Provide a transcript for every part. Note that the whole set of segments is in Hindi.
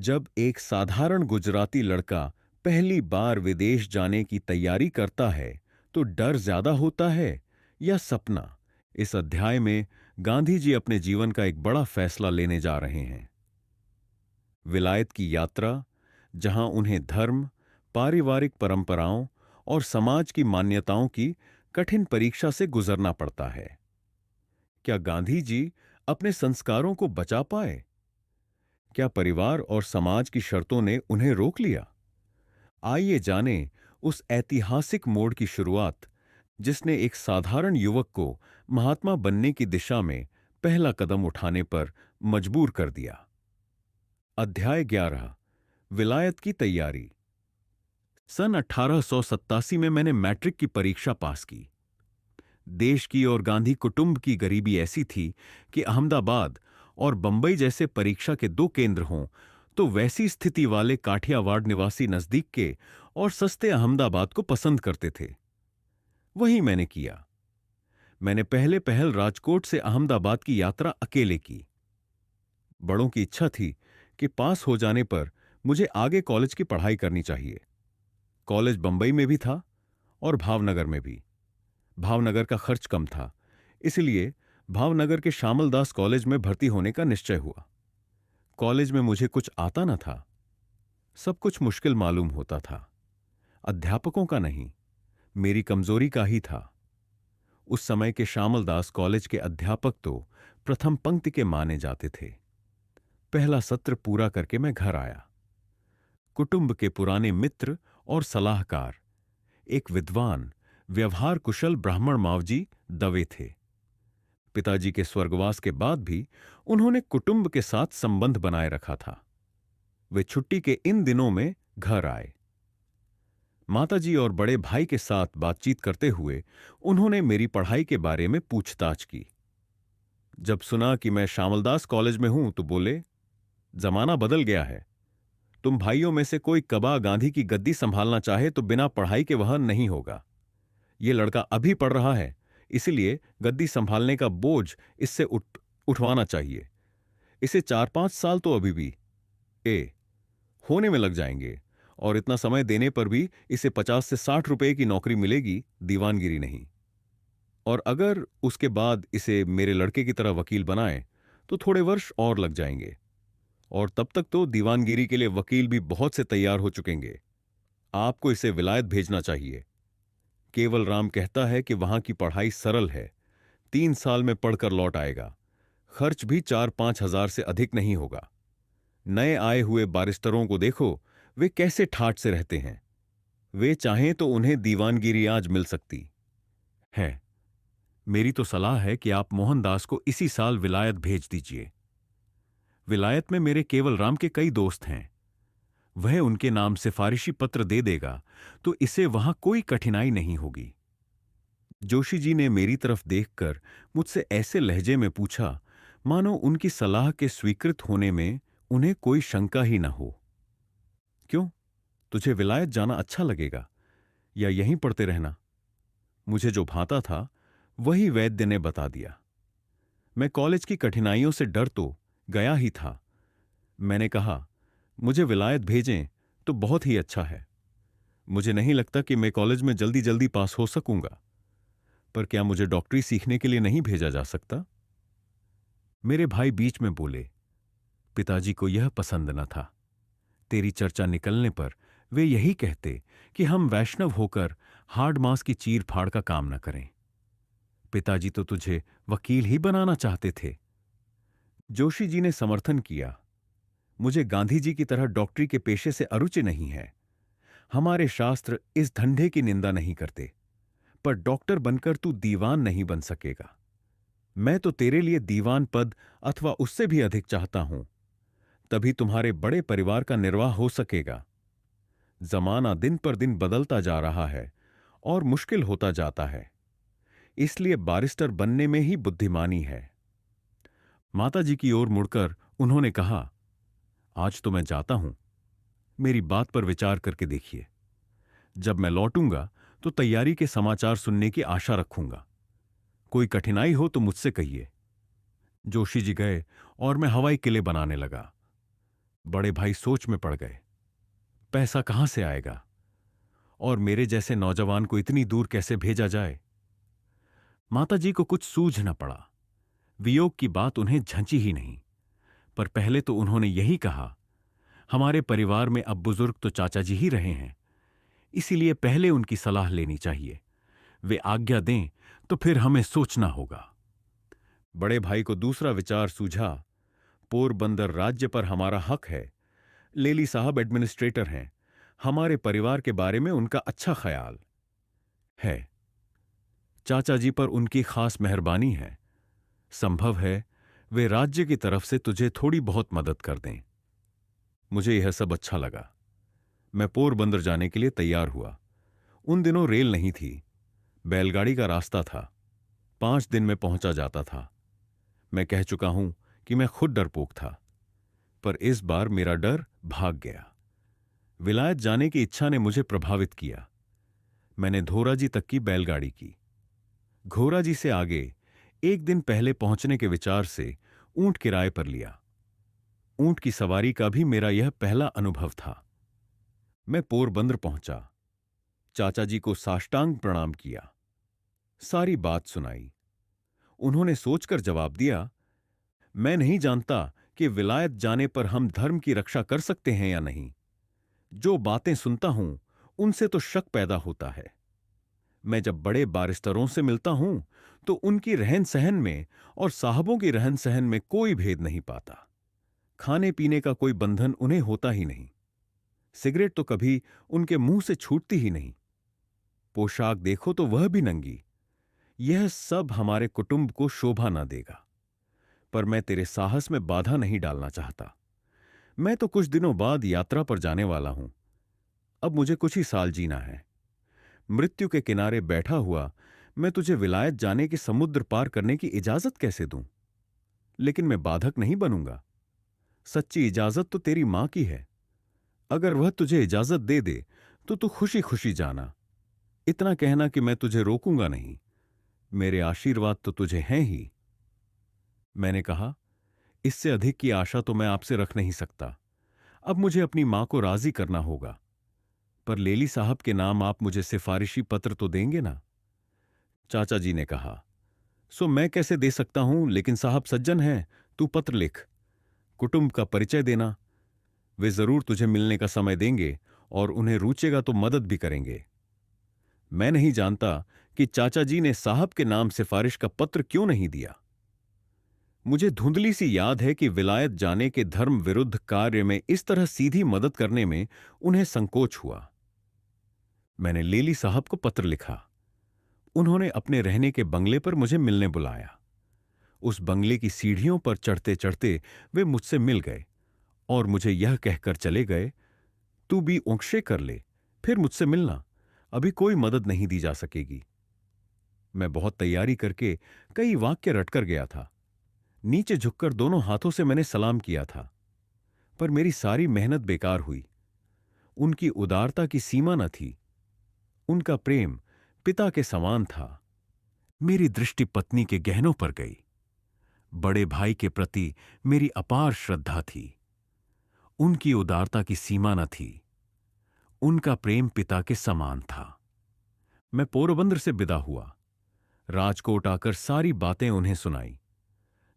जब एक साधारण गुजराती लड़का पहली बार विदेश जाने की तैयारी करता है तो डर ज्यादा होता है या सपना। इस अध्याय में गांधी जी अपने जीवन का एक बड़ा फैसला लेने जा रहे हैं। विलायत की यात्रा, जहां उन्हें धर्म, पारिवारिक परंपराओं और समाज की मान्यताओं की कठिन परीक्षा से गुजरना पड़ता है। क्या गांधी जी अपने संस्कारों को बचा पाए? क्या परिवार और समाज की शर्तों ने उन्हें रोक लिया? आइए जानें उस ऐतिहासिक मोड़ की शुरुआत जिसने एक साधारण युवक को महात्मा बनने की दिशा में पहला कदम उठाने पर मजबूर कर दिया। अध्याय 11, विलायत की तैयारी। सन 1887 में मैंने मैट्रिक की परीक्षा पास की। देश की और गांधी कुटुंब की गरीबी ऐसी थी कि अहमदाबाद और बंबई जैसे परीक्षा के दो केंद्र हों तो वैसी स्थिति वाले काठियावाड़ निवासी नजदीक के और सस्ते अहमदाबाद को पसंद करते थे। वही मैंने किया। मैंने पहले पहल राजकोट से अहमदाबाद की यात्रा अकेले की। बड़ों की इच्छा थी कि पास हो जाने पर मुझे आगे कॉलेज की पढ़ाई करनी चाहिए। कॉलेज बंबई में भी था और भावनगर में भी। भावनगर का खर्च कम था, इसलिए भावनगर के श्यामलदास कॉलेज में भर्ती होने का निश्चय हुआ। कॉलेज में मुझे कुछ आता न था। सब कुछ मुश्किल मालूम होता था। अध्यापकों का नहीं, मेरी कमजोरी का ही था। उस समय के श्यामलदास कॉलेज के अध्यापक तो प्रथम पंक्ति के माने जाते थे। पहला सत्र पूरा करके मैं घर आया। कुटुंब के पुराने मित्र और सलाहकार, एक विद्वान, व्यवहार कुशल ब्राह्मण मावजी दवे थे। पिताजी के स्वर्गवास के बाद भी उन्होंने कुटुंब के साथ संबंध बनाए रखा था। वे छुट्टी के इन दिनों में घर आए। माताजी और बड़े भाई के साथ बातचीत करते हुए उन्होंने मेरी पढ़ाई के बारे में पूछताछ की। जब सुना कि मैं श्यामलदास कॉलेज में हूं तो बोले, जमाना बदल गया है। तुम भाइयों में से कोई कबा गांधी की गद्दी संभालना चाहे तो बिना पढ़ाई के वह नहीं होगा। ये लड़का अभी पढ़ रहा है, इसलिए गद्दी संभालने का बोझ इससे उठवाना चाहिए। इसे 4-5 साल तो अभी भी ए होने में लग जाएंगे और इतना समय देने पर भी इसे 50 से 60 रुपए की नौकरी मिलेगी, दीवानगिरी नहीं। और अगर उसके बाद इसे मेरे लड़के की तरह वकील बनाए तो थोड़े वर्ष और लग जाएंगे और तब तक तो दीवानगिरी के लिए वकील भी बहुत से तैयार हो चुकेंगे। आपको इसे विलायत भेजना चाहिए। केवल राम कहता है कि वहां की पढ़ाई सरल है, 3 साल में पढ़कर लौट आएगा। खर्च भी 4-5 हजार से अधिक नहीं होगा। नए आए हुए बारिस्टरों को देखो, वे कैसे ठाठ से रहते हैं। वे चाहें तो उन्हें दीवानगिरी आज मिल सकती है। मेरी तो सलाह है कि आप मोहनदास को इसी साल विलायत भेज दीजिए। विलायत में मेरे केवल राम के कई दोस्त हैं। वह उनके नाम सिफारिशी पत्र दे देगा तो इसे वहां कोई कठिनाई नहीं होगी। जोशी जी ने मेरी तरफ देखकर मुझसे ऐसे लहजे में पूछा मानो उनकी सलाह के स्वीकृत होने में उन्हें कोई शंका ही न हो। क्यों, तुझे विलायत जाना अच्छा लगेगा या यहीं पढ़ते रहना? मुझे जो भाता था वही वैद्य ने बता दिया। मैं कॉलेज की कठिनाइयों से डर तो गया ही था। मैंने कहा, मुझे विलायत भेजें तो बहुत ही अच्छा है। मुझे नहीं लगता कि मैं कॉलेज में जल्दी जल्दी पास हो सकूंगा, पर क्या मुझे डॉक्टरी सीखने के लिए नहीं भेजा जा सकता? मेरे भाई बीच में बोले, पिताजी को यह पसंद न था। तेरी चर्चा निकलने पर वे यही कहते कि हम वैष्णव होकर हार्ड मांस की चीर फाड़ का काम न करें। पिताजी तो तुझे वकील ही बनाना चाहते थे। जोशी जी ने समर्थन किया, मुझे गांधी जी की तरह डॉक्टरी के पेशे से अरुचि नहीं है। हमारे शास्त्र इस धंधे की निंदा नहीं करते, पर डॉक्टर बनकर तू दीवान नहीं बन सकेगा। मैं तो तेरे लिए दीवान पद अथवा उससे भी अधिक चाहता हूं, तभी तुम्हारे बड़े परिवार का निर्वाह हो सकेगा। जमाना दिन पर दिन बदलता जा रहा है और मुश्किल होता जाता है, इसलिए बारिस्टर बनने में ही बुद्धिमानी है। माताजी की ओर मुड़कर उन्होंने कहा, आज तो मैं जाता हूं, मेरी बात पर विचार करके देखिए। जब मैं लौटूंगा तो तैयारी के समाचार सुनने की आशा रखूंगा। कोई कठिनाई हो तो मुझसे कहिए। जोशी जी गए और मैं हवाई किले बनाने लगा। बड़े भाई सोच में पड़ गए। पैसा कहां से आएगा और मेरे जैसे नौजवान को इतनी दूर कैसे भेजा जाए? माताजी को कुछ सूझ न पड़ा। वियोग की बात उन्हें झंझी ही नहीं। पर पहले तो उन्होंने यही कहा, हमारे परिवार में अब बुजुर्ग तो चाचा जी ही रहे हैं, इसीलिए पहले उनकी सलाह लेनी चाहिए। वे आज्ञा दें तो फिर हमें सोचना होगा। बड़े भाई को दूसरा विचार सूझा। पोरबंदर राज्य पर हमारा हक है। लेली साहब एडमिनिस्ट्रेटर हैं। हमारे परिवार के बारे में उनका अच्छा ख्याल है। चाचा जी पर उनकी खास मेहरबानी है। संभव है वे राज्य की तरफ से तुझे थोड़ी बहुत मदद कर दें। मुझे यह सब अच्छा लगा। मैं पोरबंदर जाने के लिए तैयार हुआ। उन दिनों रेल नहीं थी, बैलगाड़ी का रास्ता था। 5 दिन में पहुंचा जाता था। मैं कह चुका हूं कि मैं खुद डरपोक था, पर इस बार मेरा डर भाग गया। विलायत जाने की इच्छा ने मुझे प्रभावित किया। मैंने धोराजी तक की बैलगाड़ी की। घोराजी से आगे 1 दिन पहले पहुंचने के विचार से ऊंट किराए पर लिया। ऊंट की सवारी का भी मेरा यह पहला अनुभव था। मैं पोरबंदर पहुंचा। चाचा जी को साष्टांग प्रणाम किया। सारी बात सुनाई। उन्होंने सोचकर जवाब दिया, मैं नहीं जानता कि विलायत जाने पर हम धर्म की रक्षा कर सकते हैं या नहीं। जो बातें सुनता हूं उनसे तो शक पैदा होता है। मैं जब बड़े बारिस्टरों से मिलता हूं तो उनकी रहन सहन में और साहबों की रहन सहन में कोई भेद नहीं पाता। खाने पीने का कोई बंधन उन्हें होता ही नहीं। सिगरेट तो कभी उनके मुंह से छूटती ही नहीं। पोशाक देखो तो वह भी नंगी। यह सब हमारे कुटुंब को शोभा न देगा। पर मैं तेरे साहस में बाधा नहीं डालना चाहता। मैं तो कुछ दिनों बाद यात्रा पर जाने वाला हूं। अब मुझे कुछ ही साल जीना है। मृत्यु के किनारे बैठा हुआ मैं तुझे विलायत जाने की समुद्र पार करने की इजाजत कैसे दूं? लेकिन मैं बाधक नहीं बनूंगा। सच्ची इजाजत तो तेरी मां की है। अगर वह तुझे इजाजत दे दे तो तू खुशी खुशी जाना। इतना कहना कि मैं तुझे रोकूंगा नहीं। मेरे आशीर्वाद तो तुझे हैं ही। मैंने कहा, इससे अधिक की आशा तो मैं आपसे रख नहीं सकता। अब मुझे अपनी मां को राजी करना होगा। पर लेली साहब के नाम आप मुझे सिफारिशी पत्र तो देंगे ना? चाचा जी ने कहा, सो मैं कैसे दे सकता हूं, लेकिन साहब सज्जन हैं, तू पत्र लिख। कुटुंब का परिचय देना। वे जरूर तुझे मिलने का समय देंगे और उन्हें रुचेगा तो मदद भी करेंगे। मैं नहीं जानता कि चाचा जी ने साहब के नाम सिफारिश का पत्र क्यों नहीं दिया। मुझे धुंधली सी याद है कि विलायत जाने के धर्म विरुद्ध कार्य में इस तरह सीधी मदद करने में उन्हें संकोच हुआ। मैंने लेली साहब को पत्र लिखा। उन्होंने अपने रहने के बंगले पर मुझे मिलने बुलाया। उस बंगले की सीढ़ियों पर चढ़ते चढ़ते वे मुझसे मिल गए और मुझे यह कहकर चले गए, तू भी ऊँक्षे कर ले, फिर मुझसे मिलना। अभी कोई मदद नहीं दी जा सकेगी। मैं बहुत तैयारी करके कई वाक्य रटकर गया था। नीचे झुककर दोनों हाथों से मैंने सलाम किया था। पर मेरी सारी मेहनत बेकार हुई। उनकी उदारता की सीमा न थी। उनका प्रेम पिता के समान था। मेरी दृष्टि पत्नी के गहनों पर गई। बड़े भाई के प्रति मेरी अपार श्रद्धा थी। उनकी उदारता की सीमा न थी। उनका प्रेम पिता के समान था। मैं पोरबंदर से विदा हुआ। राजकोट आकर सारी बातें उन्हें सुनाई।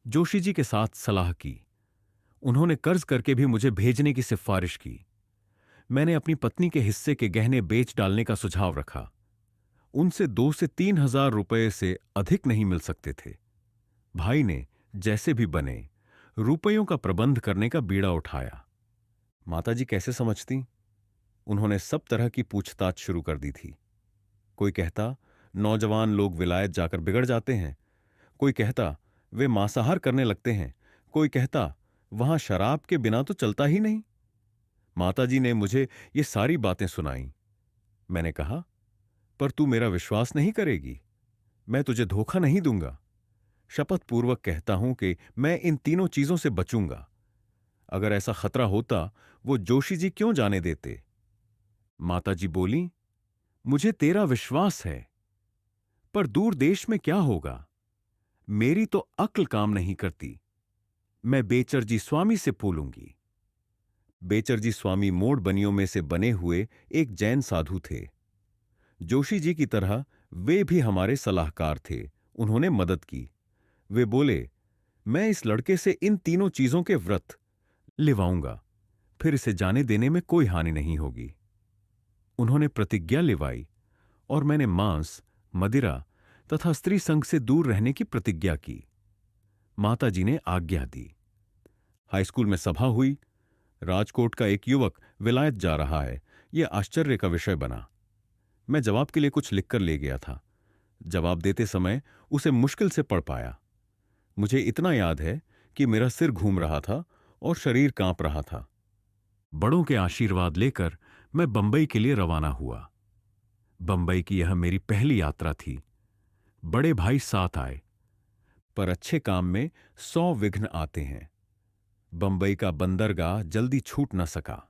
जोशी जी के साथ सलाह की। उन्होंने कर्ज करके भी मुझे भेजने की सिफारिश की। मैंने अपनी पत्नी के हिस्से के गहने बेच डालने का सुझाव रखा। उनसे 2 से 3 हजार रुपये से अधिक नहीं मिल सकते थे। भाई ने जैसे भी बने रुपयों का प्रबंध करने का बीड़ा उठाया। माताजी कैसे समझती? उन्होंने सब तरह की पूछताछ शुरू कर दी थी। कोई कहता नौजवान लोग विलायत जाकर बिगड़ जाते हैं। कोई कहता वे मांसाहार करने लगते हैं। कोई कहता वहां शराब के बिना तो चलता ही नहीं। माताजी ने मुझे ये सारी बातें सुनाई। मैंने कहा, पर तू मेरा विश्वास नहीं करेगी। मैं तुझे धोखा नहीं दूंगा। शपथ पूर्वक कहता हूं कि मैं इन तीनों चीजों से बचूंगा। अगर ऐसा खतरा होता वो जोशी जी क्यों जाने देते? माताजी बोली, मुझे तेरा विश्वास है, पर दूर देश में क्या होगा? मेरी तो अक्ल काम नहीं करती। मैं बेचरजी स्वामी से बोलूंगी। बेचरजी स्वामी मोड़ बनियों में से बने हुए एक जैन साधु थे। जोशी जी की तरह वे भी हमारे सलाहकार थे। उन्होंने मदद की। वे बोले, मैं इस लड़के से इन तीनों चीजों के व्रत लिवाऊंगा, फिर इसे जाने देने में कोई हानि नहीं होगी। उन्होंने प्रतिज्ञा लिवाई और मैंने मांस, मदिरा तथा स्त्री संग से दूर रहने की प्रतिज्ञा की। माताजी ने आज्ञा दी। हाईस्कूल में सभा हुई। राजकोट का एक युवक विलायत जा रहा है, यह आश्चर्य का विषय बना। मैं जवाब के लिए कुछ लिखकर ले गया था। जवाब देते समय उसे मुश्किल से पढ़ पाया। मुझे इतना याद है कि मेरा सिर घूम रहा था और शरीर कांप रहा था। बड़ों के आशीर्वाद लेकर मैं बंबई के लिए रवाना हुआ। बंबई की यह मेरी पहली यात्रा थी। बड़े भाई साथ आए, पर अच्छे काम में 100 विघ्न आते हैं। बंबई का बंदरगाह जल्दी छूट न सका।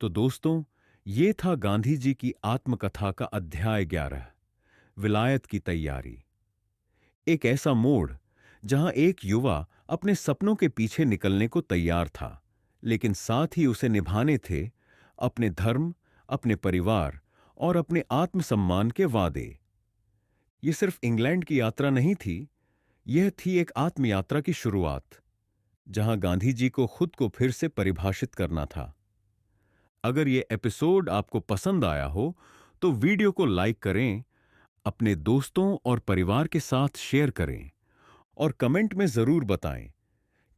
तो दोस्तों, ये था गांधी जी की आत्मकथा का अध्याय 11, विलायत की तैयारी। एक ऐसा मोड़ जहां एक युवा अपने सपनों के पीछे निकलने को तैयार था, लेकिन साथ ही उसे निभाने थे अपने धर्म, अपने परिवार और अपने आत्मसम्मान के वादे। यह सिर्फ इंग्लैंड की यात्रा नहीं थी, यह थी एक आत्मयात्रा की शुरुआत, जहां गांधी जी को खुद को फिर से परिभाषित करना था। अगर यह एपिसोड आपको पसंद आया हो तो वीडियो को लाइक करें, अपने दोस्तों और परिवार के साथ शेयर करें और कमेंट में जरूर बताएं,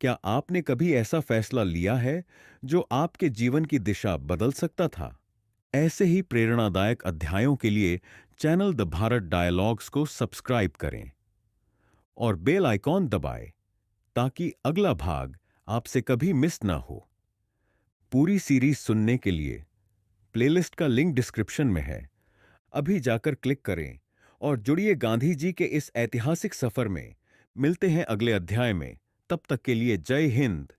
क्या आपने कभी ऐसा फैसला लिया है जो आपके जीवन की दिशा बदल सकता था? ऐसे ही प्रेरणादायक अध्यायों के लिए चैनल द भारत डायलॉग्स को सब्सक्राइब करें और बेल आइकॉन दबाएं ताकि अगला भाग आपसे कभी मिस ना हो। पूरी सीरीज सुनने के लिए प्लेलिस्ट का लिंक डिस्क्रिप्शन में है। अभी जाकर क्लिक करें और जुड़िए गांधी जी के इस ऐतिहासिक सफर में। मिलते हैं अगले अध्याय में। तब तक के लिए जय हिंद।